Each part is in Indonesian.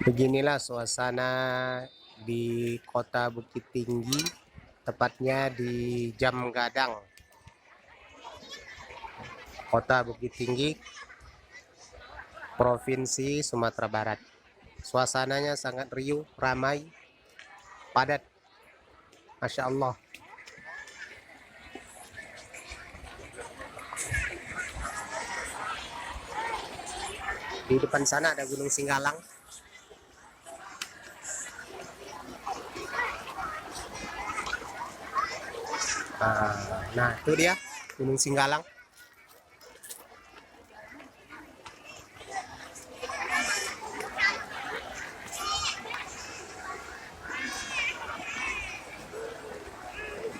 Beginilah suasana di Kota Bukit Tinggi, tepatnya di Jam Gadang. Kota Bukit Tinggi, Provinsi Sumatera Barat. Suasananya sangat riuh, ramai, padat. Masya Allah. Di depan sana ada Gunung Singgalang. Nah, itu dia Gunung Singgalang.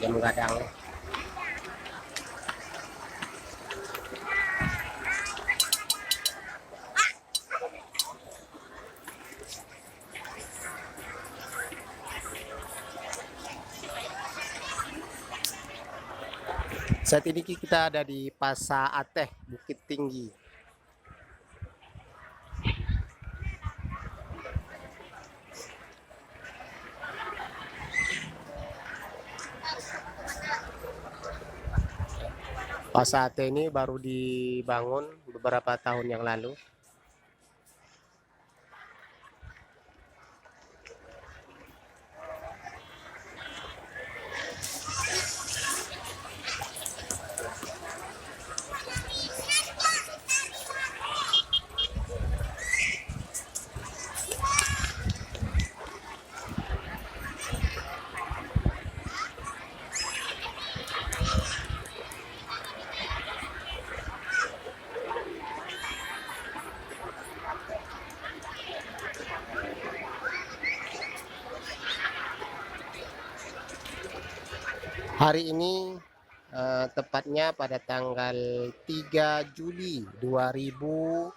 Jam Gadang. Saat ini kita ada di Pasar Ateh, Bukit Tinggi. Pasar Ateh ini baru dibangun beberapa tahun yang lalu. Hari ini tepatnya pada tanggal 3 Juli 2022.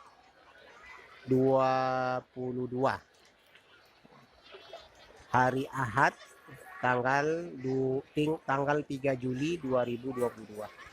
Hari Ahad tanggal 3 Juli 2022.